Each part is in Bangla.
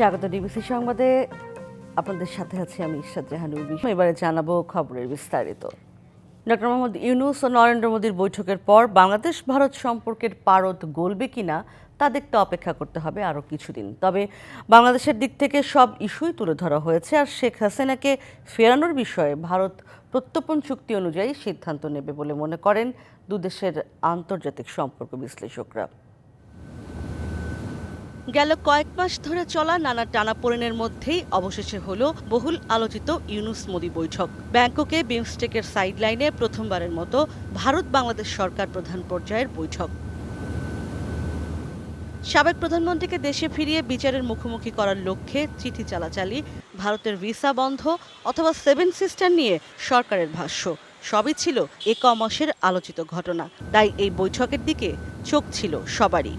স্বাগত ডিবিসি সংবাদে। আপনাদের সাথে আছি আমি ইশরাত জাহান উর্মি। এবারে জানাবো খবরের বিস্তারিত। ডক্টর মোহাম্মদ ইউনূস ও নরেন্দ্র মোদীর বৈঠকের পর বাংলাদেশ ভারত সম্পর্কের পারদ গলবে কিনা তা দেখতে অপেক্ষা করতে হবে আরও কিছুদিন। তবে বাংলাদেশের দিক থেকে সব ইস্যুই তুলে ধরা হয়েছে, আর শেখ হাসিনাকে ফেরানোর বিষয়ে ভারত প্রত্যর্পণ চুক্তি অনুযায়ী সিদ্ধান্ত নেবে বলে মনে করেন দুদেশের আন্তর্জাতিক সম্পর্ক বিশ্লেষকরা। গেল কয়েক মাস ধরে চলা নানা টানাপোড়েনের মধ্যেই অবশেষে হলো বহুল আলোচিত ইউনূস মোদি বৈঠক। ব্যাংককে বিমস্টেকের সাইডলাইনে প্রথমবারের মতো ভারত বাংলাদেশ সরকার প্রধান পর্যায়ের বৈঠক। সাবেক প্রধানমন্ত্রীকে দেশে ফিরিয়ে বিচারের মুখোমুখি করার লক্ষ্যে চিঠি চালাচালি, ভারতের ভিসা বন্ধ অথবা সেভেন সিস্টার নিয়ে সরকারের ভাষ্য, সবই ছিল এ কমাসের আলোচিত ঘটনা। তাই এই বৈঠকের দিকে চোখ ছিল সবারই।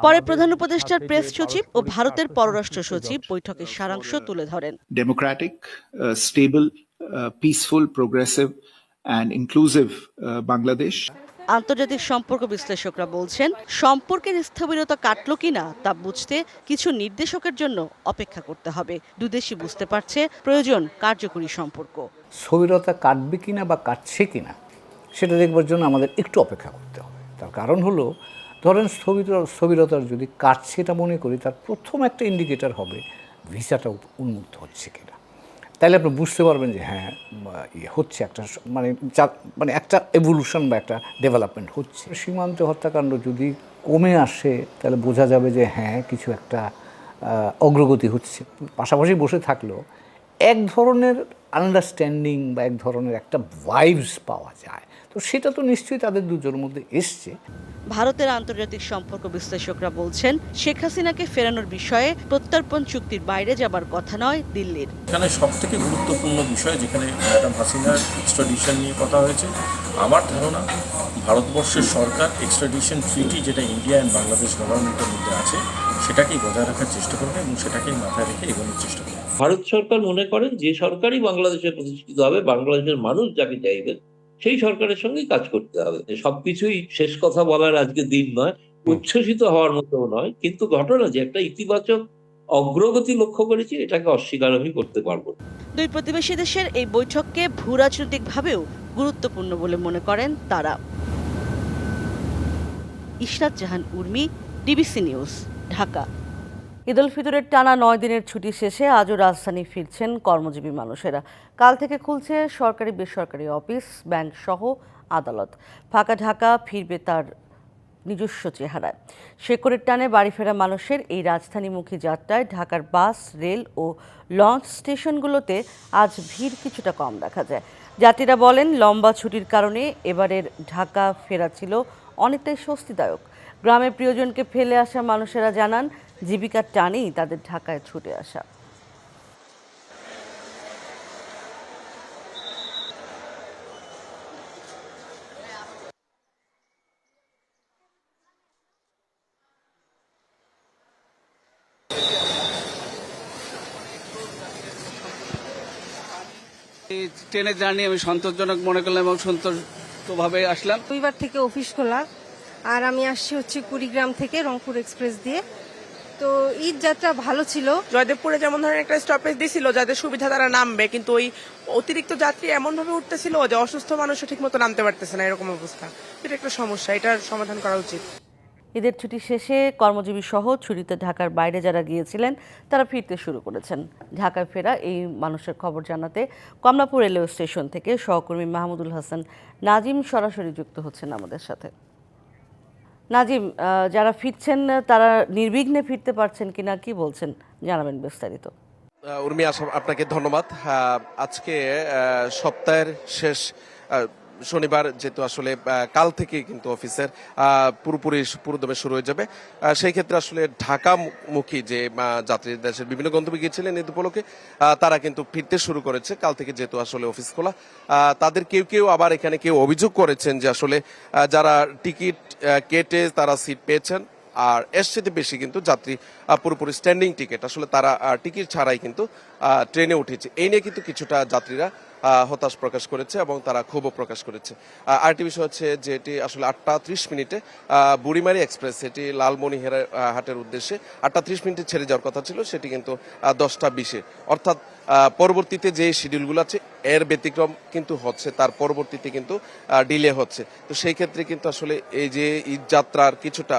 পরে প্রধান উপদেষ্টার প্রেস সচিব ও ভারতের পররাষ্ট্র সচিব বৈঠকের সারাংশ তুলে ধরেন। Democratic, stable, peaceful, progressive and inclusive Bangladesh. আন্তর্জাতিক সম্পর্ক বিশ্লেষকরা বলছেন, সম্পর্কের স্থবিরতা কাটলো কিনা তা বুঝতে কিছু নির্দেশকের জন্য অপেক্ষা করতে হবে। দুদেশই বুঝতে পারছে প্রয়োজন কার্যকরী সম্পর্ক। স্থবিরতা কাটবে কিনা বা কাটছে কিনা সেটা দেখবার জন্য আমাদের একটু অপেক্ষা করতে হবে। তার কারণ হলো, ধরেন স্থবিরতার যদি কাটছে এটা মনে করি, তার প্রথম একটা ইন্ডিকেটর হবে ভিসাটা উন্মুক্ত হচ্ছে কিনা। তাহলে আপনি বুঝতে পারবেন যে হ্যাঁ হচ্ছে একটা মানে একটা এভলিউশন বা একটা ডেভেলপমেন্ট হচ্ছে। সীমান্ত হত্যাকাণ্ড যদি কমে আসে তাহলে বোঝা যাবে যে হ্যাঁ কিছু একটা অগ্রগতি হচ্ছে। পাশাপাশি বসে থাকলেও এক ধরনের আন্ডারস্ট্যান্ডিং বা এক ধরনের একটা ভাইবস পাওয়া যায়, তো সেটা তো নিশ্চয়ই তাদের দুজনের মধ্যে এসছে। ভারতের আন্তর্জাতিক সম্পর্ক বিশ্লেষকরা বলছেন, শেখ হাসিনাকে ফেরানোর বিষয়ে প্রত্যর্পণ চুক্তির বাইরে যাবার কথা নয় দিল্লির। এখানে সবথেকে গুরুত্বপূর্ণ বিষয় যেখানে ম্যাডাম হাসিনার এক্সট্রাডিশন নিয়ে কথা হয়েছে, আমার ধারণা ভারতবর্ষের সরকার এক্সট্রাডিশন ট্রিটি যেটা ইন্ডিয়া অ্যান্ড বাংলাদেশ গভর্নমেন্টের মধ্যে আছে সেটাকেই বজায় রাখার চেষ্টা করবে এবং সেটাকেই মাথায় রেখে এগোনোর চেষ্টা করবে। ভারত সরকার মনে করেন যে সরকারই বাংলাদেশে প্রতিষ্ঠিত হবে, বাংলাদেশের মানুষ যাকে চাইবেন সেই সরকারের সঙ্গেই কাজ করতে হবে। সবকিছুই শেষ কথা বলার আজকে দিন নয়, উচ্ছ্বসিত হওয়ার মতো নয়, কিন্তু ঘটনা যে একটা ইতিবাচক অগ্রগতি লক্ষ্য করেছি এটাকে অস্বীকার আমি করতে পারবো না। দুই প্রতিবেশী দেশের এই বৈঠককে ভূরাজনৈতিকভাবেও গুরুত্বপূর্ণ বলে মনে করেন তারা। ইশরাত জাহান উর্মি, ডিবিসি নিউজ, ঢাকা। ঈদ উল ফিতরের টানা 9 দিনের ছুটি শেষে আজও রাজধানী ফিরছেন কর্মজীবী মানুষেরা। কাল থেকে খুলছে সরকারি বেসরকারি অফিস, ব্যাংক সহ আদালত। ফাঁকা ঢাকা ফিরবে তার নিজস্ব চেহারায়। শেকড়ের টানে বাড়ি ফেরা মানুষের এই রাজধানীমুখী যাত্রায় ঢাকার বাস, রেল ও লঞ্চ স্টেশনগুলোতে আজ ভিড় কিছুটা কম দেখা যায়। যাত্রীরা বলেন, লম্বা ছুটির কারণে এবারের ঢাকা ফেরা ছিল অনেকটাই স্বস্তিদায়ক। গ্রামে প্রিয়জনকে ফেলে আসা মানুষেরা জানান, জীবিকার টানেই তাদের ঢাকায় ছুটে আসা। ট্রেনের জার্নি আমি সন্তোষজনক মনে করলাম এবং সন্তুষ্টভাবে আসলাম। রবিবার থেকে অফিস খোলা, আর আমি আসছি হচ্ছে কুড়িগ্রাম থেকে রংপুর এক্সপ্রেস দিয়ে। তো ঈদ যাত্রা ভালো ছিল। জয়দেবপুরে যেমন ধরনের একটা স্টপেজ দিছিল যাদের সুবিধা তারা নামবে, কিন্তু ওই অতিরিক্ত যাত্রী এমন ভাবে উঠতেছিল যে অসুস্থ মানুষও ঠিক মতো নামতে পারতেছে না, এরকম অবস্থা। এটা একটা সমস্যা, এটার সমাধান করা উচিত। ঈদের ছুটি শেষে কর্মজীবী সহ ছুটিতে ঢাকার বাইরে যারা গিয়েছিলেন তারা ফিরতে শুরু করেছেন। ঢাকায় ফেরা এই মানুষের খবর জানাতে কমলাপুর রেলওয়ে স্টেশন থেকে সহকর্মী মাহমুদুল হাসান নাজিম সরাসরি যুক্ত হচ্ছেন আমাদের সাথে। নাজিম, যারা ফিরছেন তারা নির্বিঘ্নে ফিরতে পারছেন কিনা, কি বলছেন, জানাবেন বিস্তারিত। উর্মি, আপনাকে ধন্যবাদ। আজকে সপ্তাহের শেষ শনিবার, যেহেতু আসলে কাল থেকে কিন্তু অফিসের পুরোদমে শুরু হয়ে যাবে, সেই ক্ষেত্রে আসলে ঢাকামুখী যে যাত্রী দেশের বিভিন্ন গন্তব্যে গিয়েছিলেন ঈদ উপলক্ষে তারা কিন্তু ফিরতে শুরু করেছে কাল থেকে, যেহেতু আসলে অফিস খোলা। তাদের কেউ আবার এখানে অভিযোগ করেছেন যে আসলে যারা টিকিট কেটে তারা সিট পেয়েছেন, আর এর সাথে বেশি কিন্তু যাত্রী পুরোপুরি স্ট্যান্ডিং টিকিট, আসলে তারা টিকিট ছাড়াই কিন্তু ট্রেনে উঠেছে। এই নিয়ে কিন্তু কিছুটা যাত্রীরা হতাশ প্রকাশ করেছে এবং তারা ক্ষোভও প্রকাশ করেছে। আরেকটি বিষয় হচ্ছে যে এটি আসলে 8টা 30 মিনিটে বুড়িমারি এক্সপ্রেস, এটি লালমনিরহাট হাটের উদ্দেশ্যে 8টা 30 মিনিটে ছেড়ে যাওয়ার কথা ছিল, সেটি কিন্তু 10টা 20-এ, অর্থাৎ পরবর্তীতে যে শিডিউলগুলো আছে এর ব্যতিক্রম কিন্তু হচ্ছে, তার পরবর্তীতে কিন্তু ডিলে হচ্ছে। তো সেই ক্ষেত্রে কিন্তু আসলে এই যে ঈদ যাত্রার কিছুটা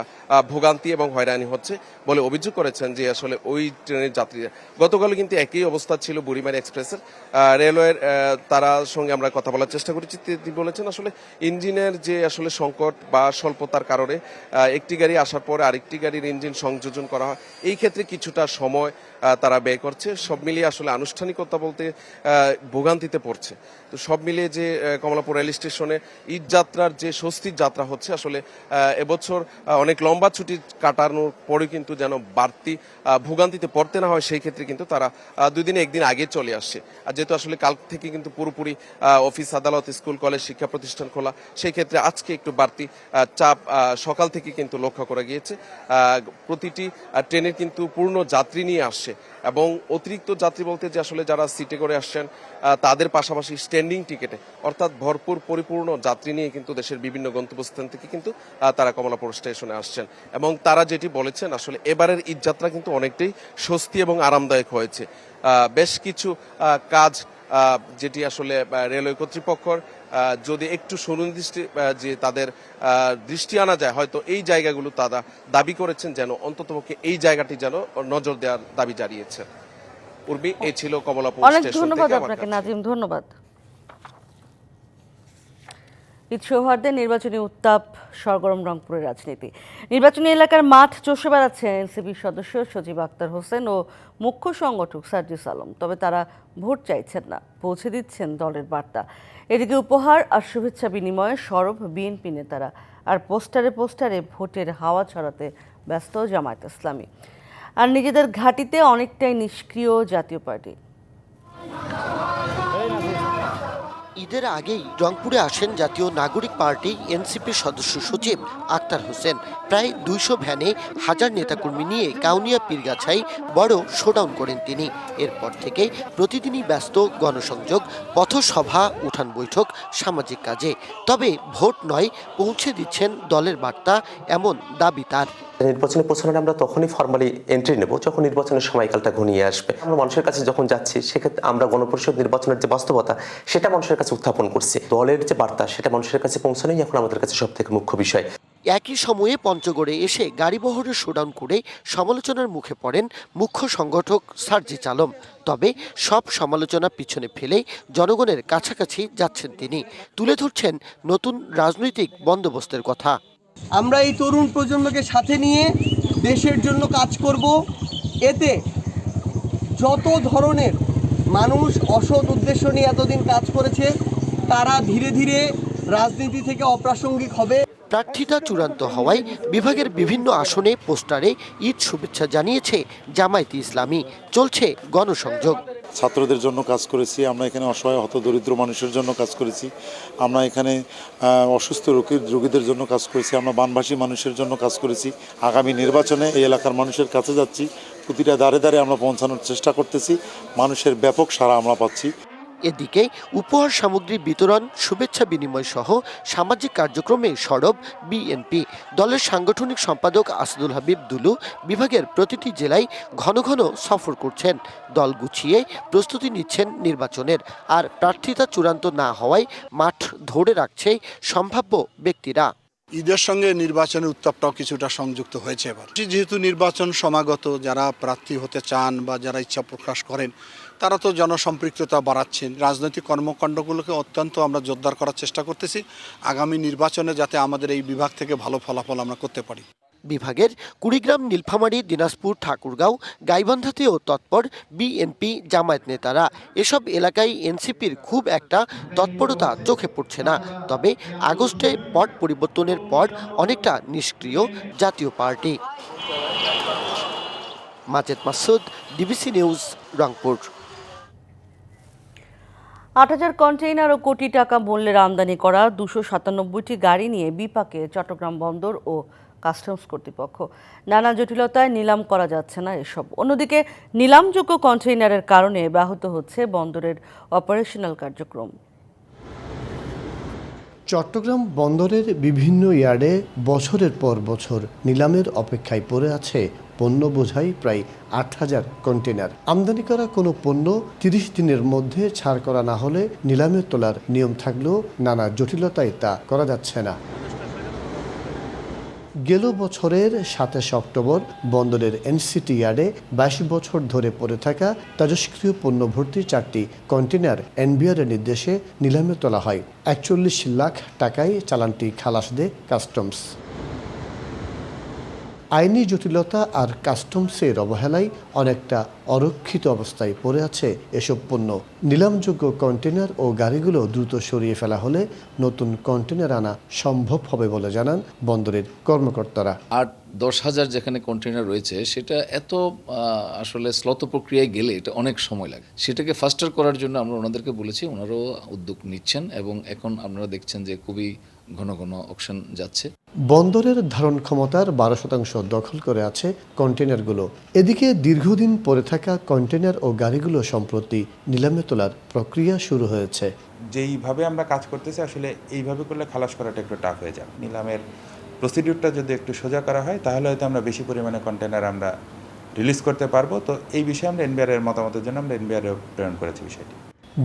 ভোগান্তি এবং হয়রানি হচ্ছে বলে অভিযোগ করেছেন যে আসলে ওই ট্রেনের যাত্রীরা। গতকাল কিন্তু একই অবস্থা ছিল বুড়িমারি এক্সপ্রেসের। রেলওয়ের তারা সঙ্গে আমরা কথা বলার চেষ্টা করেছি, তিনি বলেছেন আসলে ইঞ্জিনের যে আসলে সংকট বা স্বল্পতার কারণে একটি গাড়ি আসার পরে আরেকটি গাড়ির ইঞ্জিন সংযোজন করা হয়, এই ক্ষেত্রে কিছুটা সময় তারা ব্যয় করছে। সব মিলিয়ে আসলে আনুষ্ঠানিকতা বলতে ভোগান্তিতে পড়ছে। তো সব মিলিয়ে যে কমলাপুর রেল স্টেশনে ঈদ যাত্রার যে স্বস্তির যাত্রা হচ্ছে, আসলে এবছর অনেক লম্বা ছুটি কাটানোর পরে কিন্তু যেন বাড়তি ভোগান্তিতে পড়তে না হয়, সেই ক্ষেত্রে কিন্তু তারা 2 দিনে 1 দিন আগে চলে আসছে। আর যেহেতু আসলে কাল থেকে কিন্তু পুরোপুরি অফিস আদালত স্কুল কলেজ শিক্ষা প্রতিষ্ঠান খোলা, সেই ক্ষেত্রে আজকে একটু বাড়তি চাপ সকাল থেকে কিন্তু লক্ষ্য করা গিয়েছে। প্রতিটি ট্রেনের কিন্তু পূর্ণ যাত্রী নিয়ে আসছে এবং অতিরিক্ত যাত্রী বলতে যে আসলে যারা সিটে করে আসছেন তাদের পাশাপাশি স্ট্যান্ডিং টিকেটে, অর্থাৎ ভরপুর পরিপূর্ণ যাত্রী নিয়ে কিন্তু দেশের বিভিন্ন গন্তব্যস্থান থেকে কিন্তু তারা কমলাপুর স্টেশনে আসছেন। এবং তারা যেটি বলেছেন আসলে এবারের ঈদ যাত্রা কিন্তু অনেকটাই স্বস্তি এবং আরামদায়ক হয়েছে। বেশ কিছু কাজ যেটি আসলে রেলওয়ে কর্তৃপক্ষর যদি একটু সুনির্দিষ্ট যে তাদের দৃষ্টি আনা যায়, হয়তো এই জায়গাগুলো তারা দাবি করেছেন যেন অন্ততপক্ষে এই জায়গাটি যেন নজর দেওয়ার দাবি জানিয়েছে। উর্মি, এই ছিল কমলাপুর অনেক স্টেশন ধন্যবাদ থেকে আমার আপনাকে কাছে। নাজিম, ধন্যবাদ। ঈদ সৌহার্দে নির্বাচনী উত্তাপ সরগরম রংপুরের রাজনীতি। নির্বাচনী এলাকার মাঠ চষে বেড়াচ্ছেন এনসিপির সদস্য সজীব আক্তার হোসেন ও মুখ্য সংগঠক সার্জিস আলম। তবে তারা ভোট চাইছেন না, পৌঁছে দিচ্ছেন দলের বার্তা। এদিকে উপহার আর শুভেচ্ছা বিনিময়ে সরব বিএনপি নেতারা, আর পোস্টারে পোস্টারে ভোটের হাওয়া ছড়াতে ব্যস্ত জামায়াত ইসলামী। আর নিজেদের ঘাঁটিতে অনেকটাই নিষ্ক্রিয় জাতীয় পার্টি। ঈদের আগেই রংপুরে আসেন জাতীয় নাগরিক পার্টি এনসিপির সদস্য সচিব আক্তার হোসেন। প্রায় 200 ভ্যানে হাজার নেতাকর্মী নিয়ে কাউনিয়া পীরগাছায় বড় শোডাউন করেন তিনি। এরপর থেকেই প্রতিদিনই ব্যস্ত গণসংযোগ, পথসভা, উঠান বৈঠক, সামাজিক কাজে। তবে ভোট নয়, পৌঁছে দিচ্ছেন দলের বার্তা, এমন দাবি তার। নির্বাচনে পৌঁছানোর আমরা তখনই ফর্মালি এন্ট্রি নেব যখন নির্বাচনের সময়কালটা ঘনিয়ে আসবে। আমরা মানুষের কাছে যখন যাচ্ছি, সেক্ষেত্রে আমরা গণপরিষদ নির্বাচনের যে বাস্তবতা সেটা মানুষের কাছে উত্থাপন করছি। দলের যে বার্তা সেটা মানুষের কাছে পৌঁছানোই এখন আমাদের কাছে সব থেকে মুখ্য বিষয়। একই সময়ে পঞ্চগড়ে এসে গাড়িবহরে শোডাউন করে সমালোচনার মুখে পড়েন মুখ্য সংগঠক সার্জিস আলম। তবে সব সমালোচনা পিছনে ফেলে জনগণের কাছাকাছি যাচ্ছেন তিনি। তুলে ধরছেন নতুন রাজনৈতিক বন্দোবস্তের কথা। আমরা এই তরুণ প্রজন্মকে সাথে নিয়ে দেশের জন্য কাজ করব। এতে যত ধরনের মানুষ অসৎ উদ্দেশ্য নিয়ে এতদিন কাজ করেছে তারা ধীরে ধীরে রাজনীতি থেকে অপ্রাসঙ্গিক হবে। প্রার্থীতা চূড়ান্ত হওয়ায় বিভাগের বিভিন্ন আসনে পোস্টারে ঈদ শুভেচ্ছা জানিয়েছে জামায়াত ইসলামী। চলছে গণসংযোগ। ছাত্রদের জন্য কাজ করেছি, আমরা এখানে অসহায় হতদরিদ্র মানুষের জন্য কাজ করেছি, আমরা এখানে অসুস্থ রোগীদের জন্য কাজ করেছি, আমরা বানভাসী মানুষের জন্য কাজ করেছি। আগামী নির্বাচনে এই এলাকার মানুষের কাছে যাচ্ছি, প্রতিটা দাঁড়ে দাঁড়ে আমরা পৌঁছানোর চেষ্টা করতেছি, মানুষের ব্যাপক সাড়া আমরা পাচ্ছি। এদিকে উপহার সামগ্রী বিতরণ, শুভেচ্ছা বিনিময় সহ সামাজিক কার্যক্রমে সরব বিএনপি। দলের সাংগঠনিক সম্পাদক আসাদুল হাবিব দুলু বিভাগের প্রতিটি জেলায় ঘন ঘন সফর করছেন। দল গুছিয়ে প্রস্তুতি নিচ্ছেন নির্বাচনের। আর প্রার্থিতা চূড়ান্ত না হওয়ায় মাঠ ধরে রাখছে সম্ভাব্য ব্যক্তিরা। ঈদের সঙ্গে নির্বাচনের উত্তাপটাও কিছুটা সংযুক্ত হয়েছে এবার। যেহেতু নির্বাচন সমাগত, যারা প্রার্থী হতে চান বা যারা ইচ্ছা প্রকাশ করেন তারা তো জনসম্পৃক্ততা বাড়াচ্ছেন। রাজনৈতিক কর্মকাণ্ডগুলোকে অত্যন্ত আমরা জোরদার করার চেষ্টা করতেছি, আগামী নির্বাচনে যাতে আমাদের এই বিভাগ থেকে ভালো ফলাফল আমরা করতে পারি। বিভাগের কুড়িগ্রাম, নীলফামারী, দিনাজপুর, ঠাকুরগাঁও, গাইবান্ধাতেও তৎপর বিএনপি জামায়াত নেতারা। এসব এলাকায় এনসিপির খুব একটা তৎপরতা চোখে পড়ছে না। তবে আগস্টে পট পরিবর্তনের পর অনেকটা নিষ্ক্রিয় Jatiya Party. Majed Masud, DBC news, Rangpur. ৮,০০০ কন্টেইনার ও কোটি টাকা মূল্যের আমদানি করা 297টি গাড়ি নিয়ে বিপাকে চট্টগ্রাম বন্দর ও কাস্টমস কর্তৃপক্ষ। নানা জটিলতায় নিলাম করা যাচ্ছে না এসব। অন্যদিকে নিলামযোগ্য কন্টেইনারের কারণে ব্যাহত হচ্ছে বন্দরের অপারেশনাল কার্যক্রম। চট্টগ্রাম বন্দরের বিভিন্ন ইয়ার্ডে বছরের পর বছর নিলামের অপেক্ষায় পড়ে আছে পণ্য বোঝাই প্রায় ৮,০০০ কন্টেনার। আমদানি করা কোনো পণ্য ৩০ দিনের মধ্যে ছাড় করা না হলে নিলামে তোলার নিয়ম থাকলেও নানা জটিলতায় তা করা যাচ্ছে না। গেল বছরের ২৭ অক্টোবর বন্দরের এনসিটি ইয়ার্ডে ২২ বছর ধরে পড়ে থাকা তেজস্ক্রিয় পণ্য ভর্তি ৪টি কন্টেনার এনবিআরের নির্দেশে নিলামে তোলা হয়। ৪১ লাখ টাকায় চালানটি খালাস দেয় কাস্টমস। আইনি জটিলতা আর কাস্টমসের অবহেলায় অনেকটা অরক্ষিত অবস্থায় পড়ে আছে এসব পণ্য। নিলামযোগ্য কন্টেনার ও গাড়িগুলো দ্রুত সরিয়ে ফেলা হলে নতুন কন্টেনার আনা সম্ভব হবে বলে জানান বন্দরের কর্মকর্তারা। ৮-১০ হাজার যেখানে কন্টেনার রয়েছে সেটা এত আসলে স্লথ প্রক্রিয়ায় গেলে এটা অনেক সময় লাগে। সেটাকে ফাস্টার করার জন্য আমরা ওনাদেরকে বলেছি, ওনারাও উদ্যোগ নিচ্ছেন এবং এখন আপনারা দেখছেন যে খুবই ঘন ঘন অকশন যাচ্ছে। বন্দরের ধারণ ক্ষমতার ১২% দখল করে আছে কন্টেনারগুলো। এদিকে দীর্ঘদিন পড়ে থাকা কন্টেনার ও গাড়িগুলো সম্প্রতি নিলামে তোলার প্রক্রিয়া শুরু হয়েছে। যেইভাবে আমরা কাজ করতেছি আসলে এইভাবে করলে খালাস করাটা একটু টাফ হয়ে যাবে। নিলামের প্রসিডিউরটা যদি একটু সোজা করা হয় তাহলে হয়তো আমরা বেশি পরিমাণে কন্টেনার আমরা রিলিজ করতে পারবো। তো এই বিষয়ে আমরা এনবিআরের মতামতের জন্য আমরা এনবিআরে প্রেরণ করেছি বিষয়টি।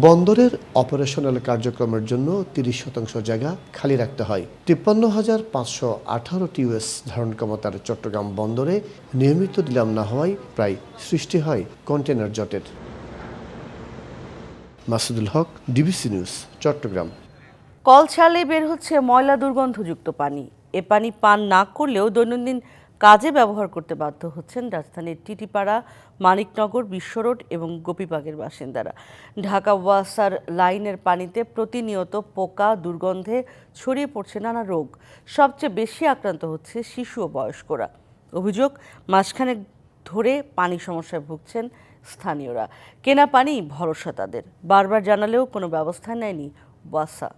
বন্দরের অপারেশনাল কার্যক্রমের জন্য ৩০% জায়গা খালি রাখতে হয়। ৫৩,৫১৮ টিউএস ধারণ ক্ষমতার চট্টগ্রাম বন্দরে নিয়মিত নিলাম না হওয়ায় প্রায় সৃষ্টি হয় কন্টেনার জটের। মাসুদুল হক, ডিবিসি নিউজ, চট্টগ্রাম। কল ছাড়লে বের হচ্ছে ময়লা দুর্গন্ধযুক্ত পানি। এ পানি পান না করলেও দৈনন্দিন কাজে ব্যবহার করতে বাধ্য হচ্ছেন রাজধানীর টিটিপাড়া, মানিকনগর, বিশ্বরোড এবং গোপীবাগের বাসিন্দারা। ঢাকা ওয়াসার লাইনের পানিতে প্রতিনিয়ত পোকা, দুর্গন্ধে ছড়িয়ে পড়ছে নানা রোগ। সবচেয়ে বেশি আক্রান্ত হচ্ছে শিশু ও বয়স্করা। অভিযোগ, মাসখানেক ধরে পানি সমস্যায় ভুগছেন স্থানীয়রা। কেনা পানি ভরসা তাদের। বারবার জানালেও কোনো ব্যবস্থা নেয়নি ওয়াসা।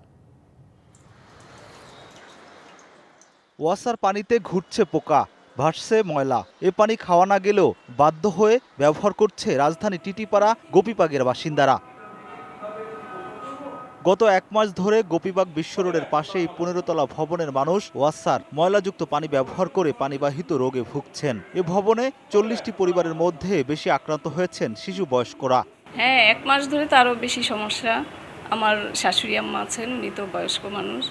ওয়াসার পানিতে ঘুরছে পোকা, ভাসছে ময়লা। এ পানি খাওয়া না গেলেও বাধ্য হয়ে ব্যবহার করছে রাজধানী টিটিপাড়া, গোপীবাগের বাসিন্দারা। গত ১ মাস ধরে গোপীবাগ বিশ্ব রোডের পাশেই ১৫ তলা ভবনের মানুষ ওয়াসার ময়লাযুক্ত পানি ব্যবহার করে পানিবাহিত রোগে ভুগছেন। এ ভবনে ৪০টি পরিবারের মধ্যে বেশি আক্রান্ত হয়েছেন শিশু, বয়স্করা। হ্যাঁ, ১ মাস ধরে তো আরও বেশি সমস্যা। আমার শাশুড়ি আম্মা আছেন, উনি তো বয়স্ক মানুষ,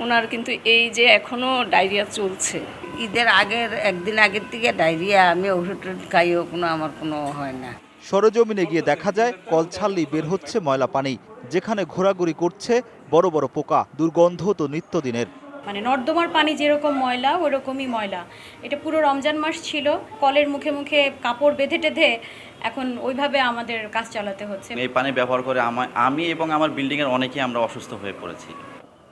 ওনার কিন্তু এই যে এখনো ডায়রিয়া চলছে। ঈদের আগের একদিন আগের থেকে ডায়রিয়া, আমি ওষুধ খাইও আমার কোনো হয় না। সরেজমিনে গিয়ে দেখা যায় কল ছাড়লেই বের হচ্ছে ময়লা পানি, যেখানে ঘোরাঘুরি করছে বড় বড় পোকা। দুর্গন্ধ তো নিত্যদিনের। মানে নর্দমার পানি যেরকম ময়লা ওরকমই ময়লা। এটা পুরো রমজান মাস ছিল, কলের মুখে মুখে কাপড় বেঁধে টেঁধে এখন ওইভাবে আমাদের কাজ চালাতে হচ্ছে। এই পানি ব্যবহার করে আমি এবং আমার বিল্ডিংয়ের অনেকেই আমরা অসুস্থ হয়ে পড়েছি।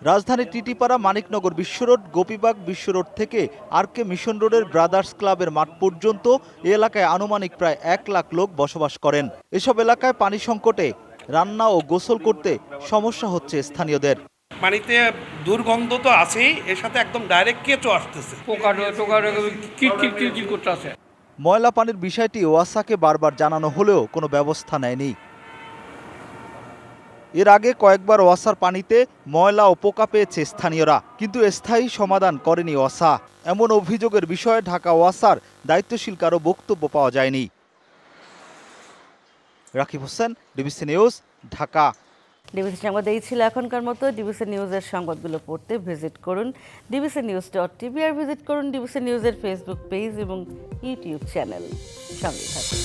রাজধানীর টিটিপাড়া, মানিকনগর, বিশ্বরোড, গোপীবাগ বিশ্বরোড থেকে আরকে মিশন রোডের ব্রাদার্স ক্লাবের মাঠ পর্যন্ত এ এলাকায় আনুমানিক প্রায় ১ লাখ লোক বসবাস করেন। এসব এলাকায় পানি সংকটে রান্না ও গোসল করতে সমস্যা হচ্ছে স্থানীয়দের। পানিতে দুর্গন্ধ তো আছেই, এর সাথে একদম ডাইরেক্ট কেঁচো আসতেছে, পোকা কিলকিল করতে আছে। ময়লা পানির বিষয়টি ওয়াসাকে বারবার জানানো হলেও কোনো ব্যবস্থা নেয়নি। এর আগে কয়েকবার ওয়াসার পানিতে ময়লা ও পোকা পেয়েছে স্থানীয়রা, কিন্তু স্থায়ী সমাধান করেনি ওয়াসা। এমন অভিযোগের বিষয়ে ঢাকা ওয়াসার দায়িত্বশীল কারো বক্তব্য পাওয়া যায়নি। Rakib Hossain, DBC news, Dhaka. DBC সংবাদ এই ছিল এখনকার মতো। ডিবিসি নিউজের সংবাদগুলো পড়তে ভিজিট করুন dbcnews.tv আর ভিজিট করুন ডিবিসি নিউজের ফেসবুক পেজ এবং ইউটিউব চ্যানেল। সঙ্গে থাকুন।